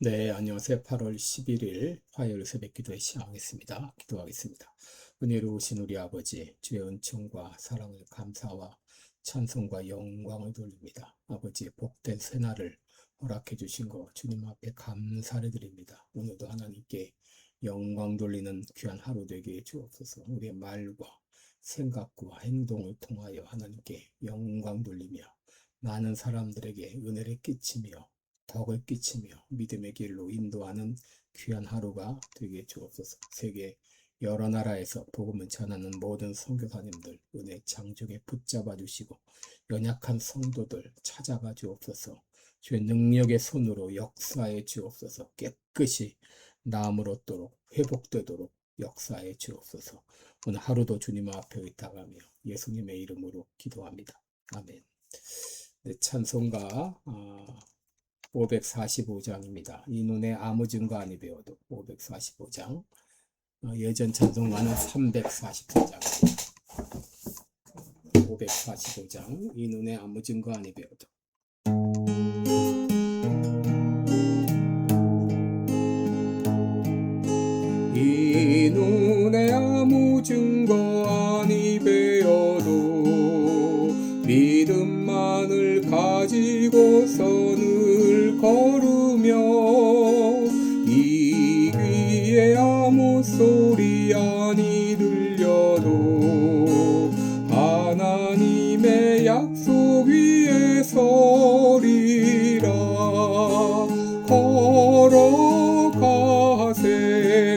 네, 안녕하세요. 8월 11일 화요일 새벽 기도회 시작하겠습니다. 기도하겠습니다. 은혜로우신 우리 아버지, 주의 은총과 사랑을 감사와 찬송과 영광을 돌립니다. 아버지의 복된 새날을 허락해 주신 거 주님 앞에 감사를 드립니다. 오늘도 하나님께 영광 돌리는 귀한 하루 되게 해 주옵소서. 우리의 말과 생각과 행동을 통하여 하나님께 영광 돌리며 많은 사람들에게 은혜를 끼치며 덕을 끼치며 믿음의 길로 인도하는 귀한 하루가 되게 주옵소서. 세계 여러 나라에서 복음을 전하는 모든 선교사님들 은혜 장중에 붙잡아 주시고 연약한 성도들 찾아가 주옵소서. 주의 능력의 손으로 역사해 주옵소서. 깨끗이 나음을 얻도록 회복되도록 역사해 주옵소서. 오늘 하루도 주님 앞에 의탁하며 예수님의 이름으로 기도합니다. 아멘. 네, 찬송가 545장입니다. 이 눈에 아무 증거 아니 배워도 545장. 예전 찬송가는 344장입니다. 545장. 이 눈에 아무 증거 아니 배워도. 이 눈에 아무 증거 아니 배워도 믿음만을 가지고서 늘 걸으며 이 귀에 아무 소리 아니 들려도 하나님의 약속 위에 서리라. 걸어가세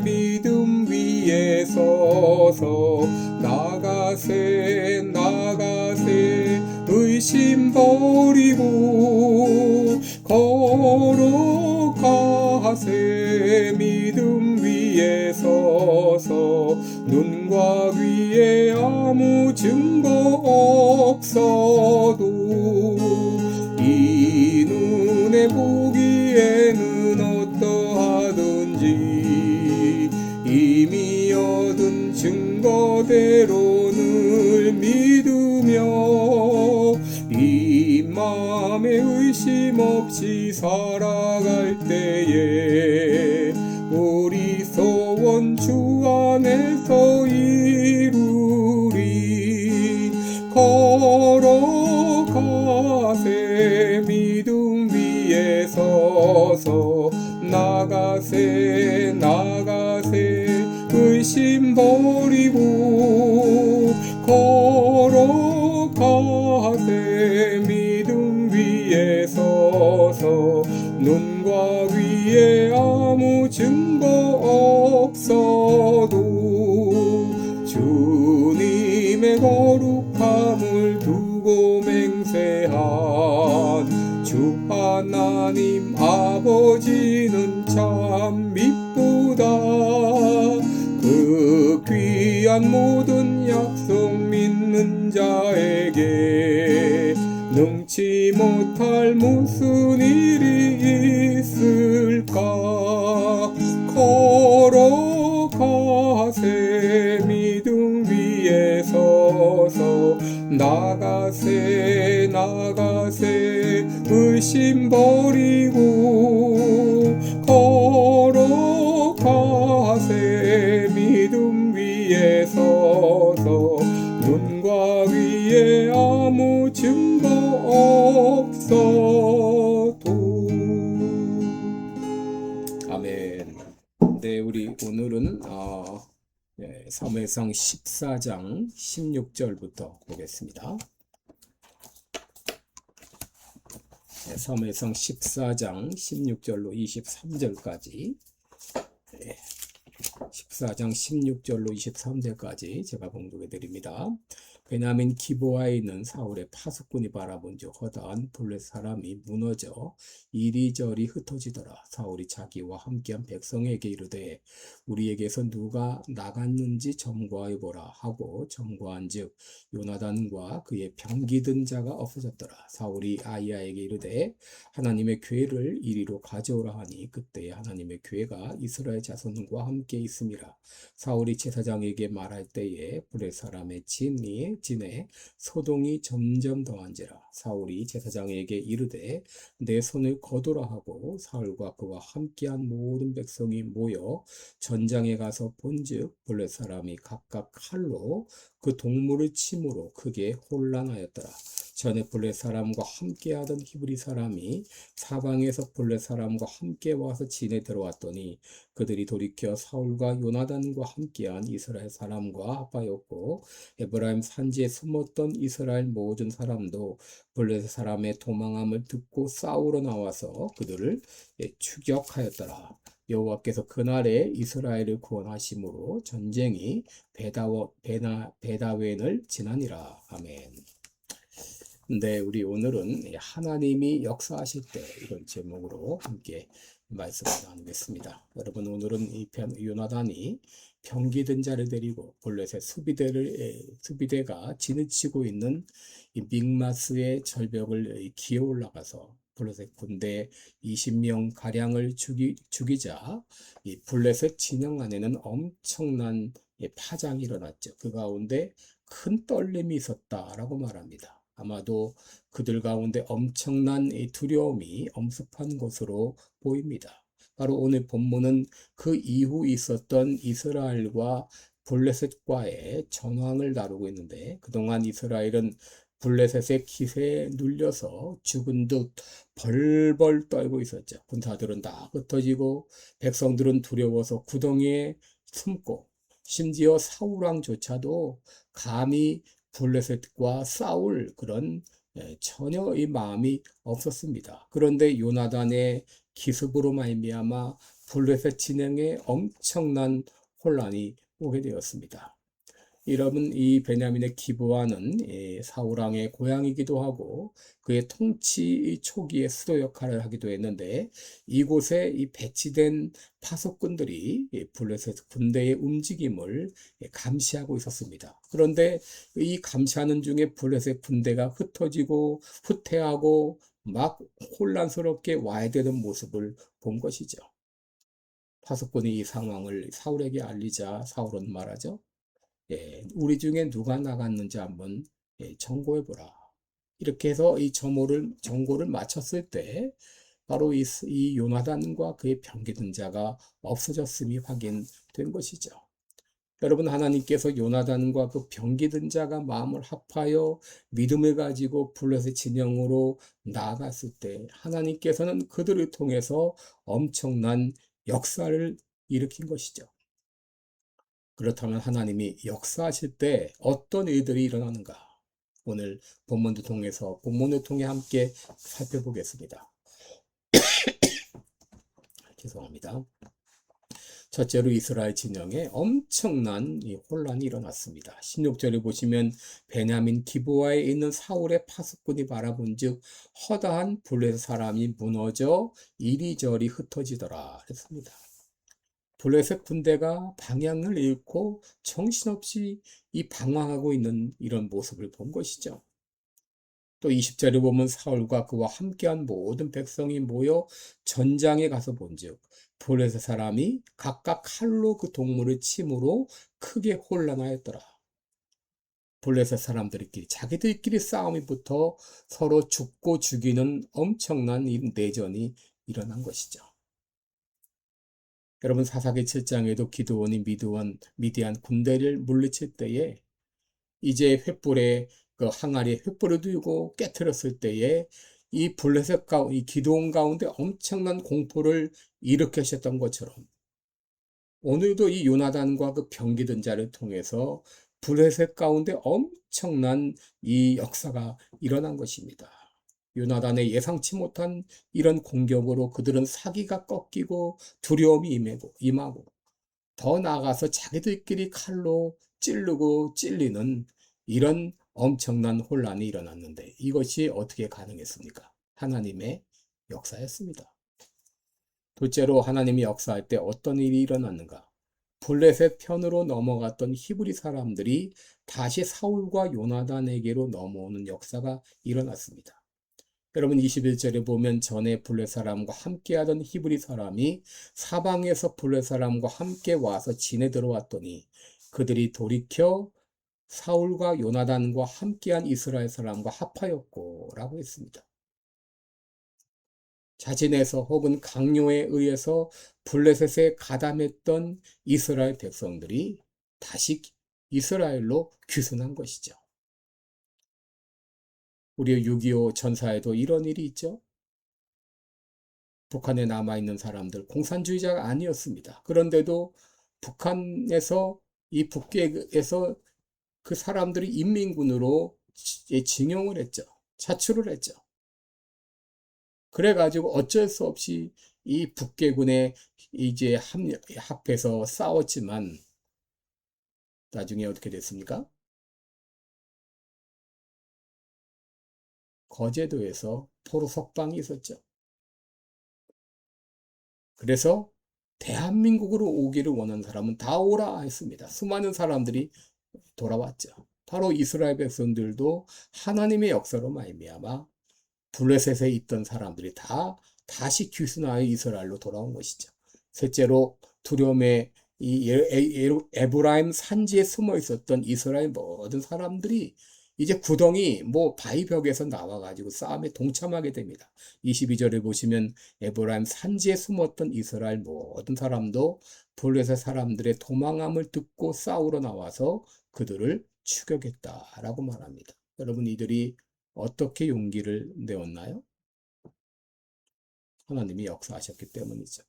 믿음 위에 서서 나가세 나가세 의심 버리고 걸어가세 믿음 위에 서서 눈과 귀에 아무 증거 없어도 이 눈에 보기에는 어떠하든지 이미 얻은 증거대로 늘 믿으며 이 맘에 의심 없이 살아갈 때에 우리 소원 주 안에서 이루리. 걸어가세 믿음 위에 서서 나가세 나가세 의심 버리고 걸어가세 믿음 위에 서서 눈과 귀에 아무 증거 없어도 주님의 거룩함을 두고 맹세한 주 하나님 아버지는 참 미쁘다. 그 귀한 모든 약속 믿는 자에게 능치 못할 무슨 일이 있을까. 걸어가세 믿음 위에 서서 나가세 나가세 의심 버리고 걸어가세 믿음 위에 서서 눈과 귀에 아무 증거 없어도. 아멘. 네, 우리 오늘은 사무엘상 14장 16절부터 보겠습니다. 사무엘상 14장 16절로 23절까지 14장 16절로 23절까지 제가 봉독해 드립니다. 베냐민 기브아에 있는 사울의 파수꾼이 바라본즉 허다한 블레 사람이 무너져 이리저리 흩어지더라. 사울이 자기와 함께한 백성에게 이르되 우리에게서 누가 나갔는지 점거하여 보라 하고 점거한즉 요나단과 그의 병기든 자가 없어졌더라. 사울이 아히야에게 이르되 하나님의 궤를 이리로 가져오라 하니 그때에 하나님의 궤가 이스라엘 자손과 함께 있음이라. 사울이 제사장에게 말할 때에 블레 사람의 진이 지내 소동이 점점 더한지라. 사울이 제사장에게 이르되 내 손을 거두라 하고 사울과 그와 함께한 모든 백성이 모여 전장에 가서 본즉 블레 사람이 각각 칼로 그 동물을 침으로 크게 혼란하였더라. 전에 블레 사람과 함께하던 히브리 사람이 사방에서 블레 사람과 함께 와서 진에 들어왔더니 그들이 돌이켜 사울과 요나단과 함께한 이스라엘 사람과 합하였고 에브라임 산지에 숨었던 이스라엘 모든 사람도 블레셋 사람의 도망함을 듣고 싸우러 나와서 그들을 추격하였더라. 여호와께서 그날에 이스라엘을 구원하심으로 전쟁이 베다웬을 지나니라. 아멘. 네, 우리 오늘은 하나님이 역사하실 때 이런 제목으로 함께 말씀을 나누겠습니다. 여러분, 오늘은 이 요나단이 병기든 자를 데리고 블레셋 수비대가 진을 치고 있는 이 믹마스의 절벽을 기어 올라가서 블레셋 군대 20명 가량을 죽이자 이 블레셋 진영 안에는 엄청난 파장이 일어났죠. 그 가운데 큰 떨림이 있었다라고 말합니다. 아마도 그들 가운데 엄청난 두려움이 엄습한 것으로 보입니다. 바로 오늘 본문은 그 이후 있었던 이스라엘과 블레셋과의 전황을 다루고 있는데 그동안 이스라엘은 블레셋의 기세에 눌려서 죽은 듯 벌벌 떨고 있었죠. 군사들은 다 흩어지고 백성들은 두려워서 구덩이에 숨고 심지어 사울왕조차도 감히 블레셋과 싸울 그런 전혀 이 마음이 없었습니다. 그런데 요나단의 기습으로 말미암아 블레셋 진영에 엄청난 혼란이 오게 되었습니다. 여러분, 이 베냐민의 기브아는 사울왕의 고향이기도 하고 그의 통치 초기에 수도 역할을 하기도 했는데 이곳에 이 배치된 파수꾼들이 블레셋 군대의 움직임을 감시하고 있었습니다. 그런데 이 감시하는 중에 블레셋 군대가 흩어지고 후퇴하고 막 혼란스럽게 와야 되는 모습을 본 것이죠. 파수꾼이 이 상황을 사울에게 알리자 사울은 말하죠. 우리 중에 누가 나갔는지 한번 청구해보라. 이렇게 해서 이 정보를 마쳤을 때 바로 이 요나단과 그의 병기든 자가 없어졌음이 확인된 것이죠. 여러분, 하나님께서 요나단과 그 병기든 자가 마음을 합하여 믿음을 가지고 블레셋 진영으로 나아갔을 때 하나님께서는 그들을 통해서 엄청난 역사를 일으킨 것이죠. 그렇다면 하나님이 역사하실 때 어떤 일들이 일어나는가? 오늘 본문을 통해 함께 살펴보겠습니다. 죄송합니다. 첫째로 이스라엘 진영에 엄청난 혼란이 일어났습니다. 16절에 보시면 베냐민 기브아에 있는 사울의 파수꾼이 바라본즉 허다한 블레셋 사람이 무너져 이리저리 흩어지더라 했습니다. 블레셋 군대가 방향을 잃고 정신없이 방황하고 있는 이런 모습을 본 것이죠. 또 20절에 보면 사울과 그와 함께한 모든 백성이 모여 전장에 가서 본즉 블레셋 사람이 각각 칼로 그 동물을 침으로 크게 혼란하였더라. 블레셋 사람들끼리 자기들끼리 싸움이 붙어 서로 죽고 죽이는 엄청난 이 내전이 일어난 것이죠. 여러분, 사사기 7장에도 기드온이 미디안 군대를 물리칠 때에 이제 횃불에 그 항아리에 횃불을 들고 깨트렸을 때에 이 이 기드온 가운데 엄청난 공포를 일으키셨던 것처럼 오늘도 이 요나단과 그 병기든 자를 통해서 블레셋 가운데 엄청난 이 역사가 일어난 것입니다. 요나단의 예상치 못한 이런 공격으로 그들은 사기가 꺾이고 두려움이 임하고 더 나아가서 자기들끼리 칼로 찌르고 찔리는 이런 엄청난 혼란이 일어났는데 이것이 어떻게 가능했습니까? 하나님의 역사였습니다. 둘째로 하나님이 역사할 때 어떤 일이 일어났는가? 블레셋 편으로 넘어갔던 히브리 사람들이 다시 사울과 요나단에게로 넘어오는 역사가 일어났습니다. 여러분, 21절에 보면 전에 블레 사람과 함께하던 히브리 사람이 사방에서 블레 사람과 함께 와서 진에 들어왔더니 그들이 돌이켜 사울과 요나단과 함께한 이스라엘 사람과 합하였고 라고 했습니다. 자진해서 혹은 강요에 의해서 블레셋에 가담했던 이스라엘 백성들이 다시 이스라엘로 귀순한 것이죠. 우리의 6.25 전사에도 이런 일이 있죠. 북한에 남아있는 사람들 공산주의자가 아니었습니다. 그런데도 북한에서 이 북계에서 그 사람들이 인민군으로 징용을 했죠. 차출을 했죠. 그래가지고 어쩔 수 없이 이 북계군에 이제 합해서 싸웠지만 나중에 어떻게 됐습니까? 거제도에서 포로 석방이 있었죠. 그래서 대한민국으로 오기를 원하는 사람은 다 오라 했습니다. 수많은 사람들이 돌아왔죠. 바로 이스라엘 백성들도 하나님의 역사로 말미암아 블레셋에 있던 사람들이 다 다시 귀순하여 이스라엘로 돌아온 것이죠. 셋째로 두려움의 이 에브라임 산지에 숨어 있었던 이스라엘 모든 사람들이 이제 구덩이 바위 벽에서 나와가지고 싸움에 동참하게 됩니다. 22절에 보시면 에브라임 산지에 숨었던 이스라엘 모든 사람도 블레셋 사람들의 도망함을 듣고 싸우러 나와서 그들을 추격했다라고 말합니다. 여러분 이들이 어떻게 용기를 내었나요? 하나님이 역사하셨기 때문이죠.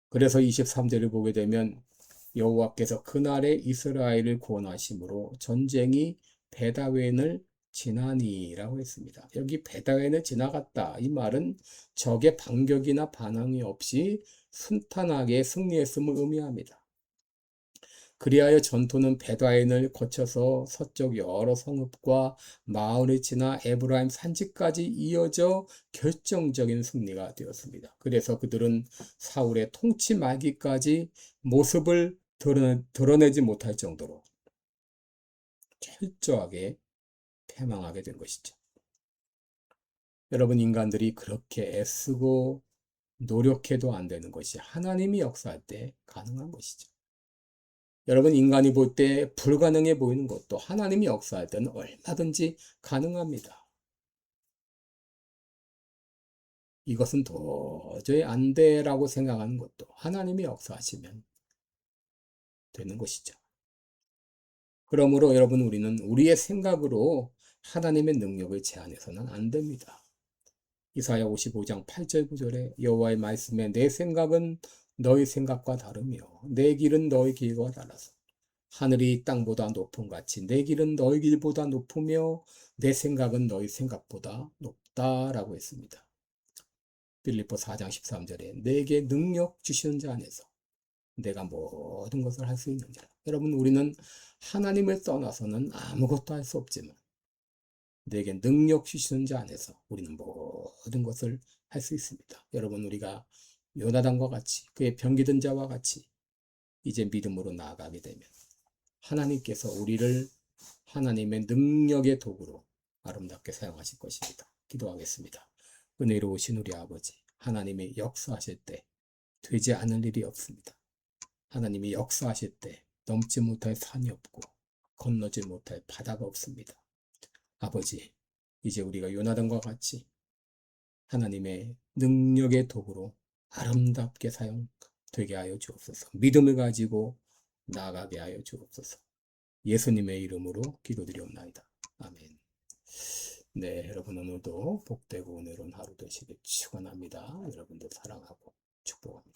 그래서 23절을 보게 되면 여호와께서 그날에 이스라엘을 구원하심으로 전쟁이 베다웬을 지나니라고 했습니다. 여기 베다웬을 지나갔다. 이 말은 적의 반격이나 반항이 없이 순탄하게 승리했음을 의미합니다. 그리하여 전투는 베다엔을 거쳐서 서쪽 여러 성읍과 마을을 지나 에브라임 산지까지 이어져 결정적인 승리가 되었습니다. 그래서 그들은 사울의 통치 말기까지 모습을 드러내지 못할 정도로 철저하게 패망하게 된 것이죠. 여러분 인간들이 그렇게 애쓰고 노력해도 안 되는 것이 하나님이 역사할 때 가능한 것이죠. 여러분, 인간이 볼 때 불가능해 보이는 것도 하나님이 역사할 때는 얼마든지 가능합니다. 이것은 도저히 안 돼라고 생각하는 것도 하나님이 역사하시면 되는 것이죠. 그러므로 여러분, 우리는 우리의 생각으로 하나님의 능력을 제한해서는 안 됩니다. 이사야 55장 8절 9절에 여호와의 말씀에 내 생각은 너희 생각과 다르며 내 길은 너희 길과 달라서 하늘이 땅보다 높음 같이 내 길은 너희 길보다 높으며 내 생각은 너희 생각보다 높다라고 했습니다. 빌립보 4장 13절에 내게 능력 주시는 자 안에서 내가 모든 것을 할 수 있는 자. 여러분 우리는 하나님을 떠나서는 아무것도 할 수 없지만 내게 능력 주시는 자 안에서 우리는 모든 것을 할 수 있습니다. 여러분 우리가 요나단과 같이 그의 병기든 자와 같이 이제 믿음으로 나아가게 되면 하나님께서 우리를 하나님의 능력의 도구로 아름답게 사용하실 것입니다. 기도하겠습니다. 은혜로우신 우리 아버지, 하나님의 역사하실 때 되지 않을 일이 없습니다. 하나님이 역사하실 때 넘지 못할 산이 없고 건너지 못할 바다가 없습니다. 아버지, 이제 우리가 요나단과 같이 하나님의 능력의 도구로 아름답게 사용되게 하여 주옵소서. 믿음을 가지고 나아가게 하여 주옵소서. 예수님의 이름으로 기도드리옵나이다. 아멘. 네, 여러분 오늘도 복되고 은혜로운 하루 되시길 축원합니다. 여러분들 사랑하고 축복합니다.